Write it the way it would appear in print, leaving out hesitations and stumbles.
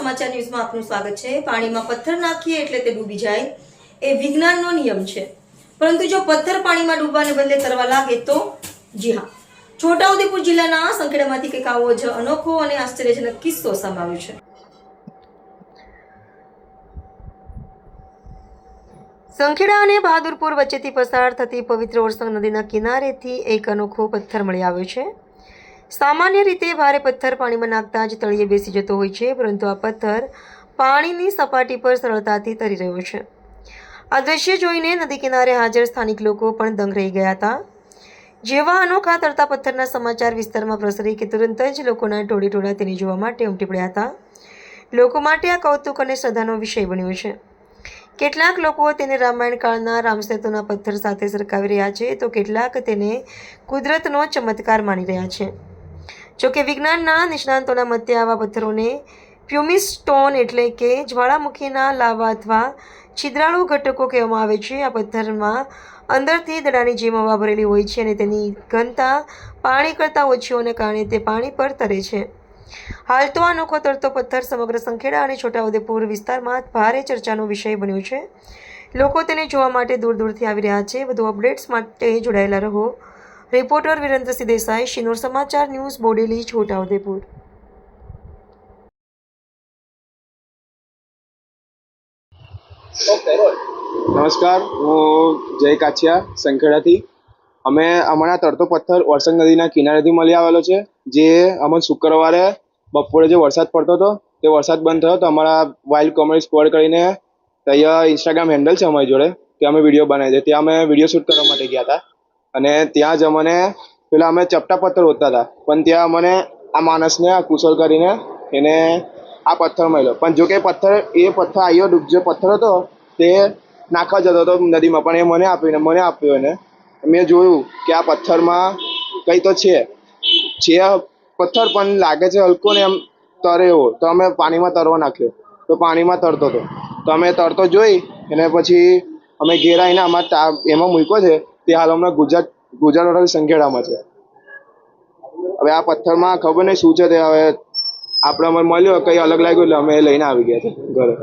સમાચાર ન્યૂઝમાં આપનું સ્વાગત છે। પાણીમાં પથ્થર નાખીએ એટલે તે ડૂબી જાય એ વિજ્ઞાનનો નિયમ છે, પરંતુ જો પથ્થર પાણીમાં ડૂબવાને બદલે તરવા લાગે તો? જી હા, છોટાઉદેપુર જિલ્લાના સંખેડામાંથી કંઈક આવો જ અનોખો અને આશ્ચર્યજનક કિસ્સો સામે આવ્યો છે। સંખેડા અને બહાદુરપુર વચ્ચેથી પસાર થતી પવિત્ર ઓરસંગ નદીના કિનારેથી એક અનોખો પથ્થર મળી આવ્યો છે। સામાન્ય રીતે ભારે પથ્થર પાણીમાં નાખતા જ તળિયે બેસી જતો હોય છે, પરંતુ આ પથ્થર પાણીની સપાટી પર સરળતાથી તરી રહ્યો છે। આ દ્રશ્ય જોઈને નદી કિનારે હાજર સ્થાનિક લોકો પણ દંગ રહી ગયા હતા। જેવા અનોખા તરતા પથ્થરના સમાચાર વિસ્તારમાં પ્રસરી કે તુરંત જ લોકોના ટોળે તેને જોવા માટે ઉમટી પડ્યા હતા। લોકો માટે આ કૌતુક અને શ્રદ્ધાનો વિષય બન્યો છે। કેટલાક લોકો તેને રામાયણ કાળના રામસેતુના પથ્થર સાથે સરખાવી રહ્યા છે, તો કેટલાક તેને કુદરતનો ચમત્કાર માની રહ્યા છે। જોકે વિજ્ઞાનના નિષ્ણાંતોના મતે આવા પથ્થરોને પ્યુમિસ સ્ટોન એટલે કે જ્વાળામુખીના લાવા અથવા છિદ્રાળુ ઘટકો કહેવામાં આવે છે। આ પથ્થરમાં અંદરથી દડાની જેમ હવા ભરેલી હોય છે અને તેની ઘનતા પાણી કરતાં ઓછી હોવાને કારણે તે પાણી પર તરે છે। હાલ તો આ અનોખો તરતો પથ્થર સમગ્ર સંખેડા અને છોટાઉદેપુર વિસ્તારમાં ભારે ચર્ચાનો વિષય બન્યો છે। લોકો તેને જોવા માટે દૂર દૂરથી આવી રહ્યા છે। વધુ અપડેટ્સ માટે જોડાયેલા રહો। રિપોર્ટર વિરેન્દ્રસિંહ દેસાઈ, શિનોર સમાચાર ન્યૂઝ, બોડેલી, છોટાઉદેપુર। નમસ્કાર, હું જય કાછિયા સંખેડાથી। અમે અમારા તરતો પથ્થર ઓરસંગ નદીના કિનારેથી મળી આવેલો છે, જે અમે શુક્રવારે બપોરે જે વરસાદ પડતો હતો તે વરસાદ બંધ થયો તો અમારા વાઇલ્ડ કોમેડી સ્ક્વોડ કરીને ત્યાં ઇન્સ્ટાગ્રામ હેન્ડલ છે અમારી જોડે, ત્યાં અમે વિડીયો બનાવી છે। ત્યાં અમે વિડીયો શૂટ કરવા માટે ગયા હતા અને ત્યાં જ અમને પેલા અમે ચપટા પથ્થર હોતા હતા, પણ ત્યાં અમને આ માણસને આ કુશલ કરીને એને આ પથ્થર મળ્યો। પણ જો કે એ પથ્થર આવ્યો જે પથ્થર હતો તે નાખવા જતો હતો નદીમાં, પણ એ મને આપ્યો એને મેં જોયું કે આ પથ્થરમાં કંઈ તો છે પથ્થર, પણ લાગે છે હલકો ને એમ તરે એવો, તો અમે પાણીમાં તરવા નાખ્યો તો પાણીમાં તરતો હતો, તો અમે તરતો જોઈ અને પછી અમે ઘેર આવીને અમારા એમાં મૂક્યો છે। તે હાલ હમણાં ગુજરાત હોટલ સંખેડામાં છે। હવે આ પથ્થરમાં ખબર નહીં શું છે તે, હવે આપણે અમે મળ્યો કંઈ અલગ લાગ્યું એટલે અમે લઈને આવી ગયા છે ઘરે।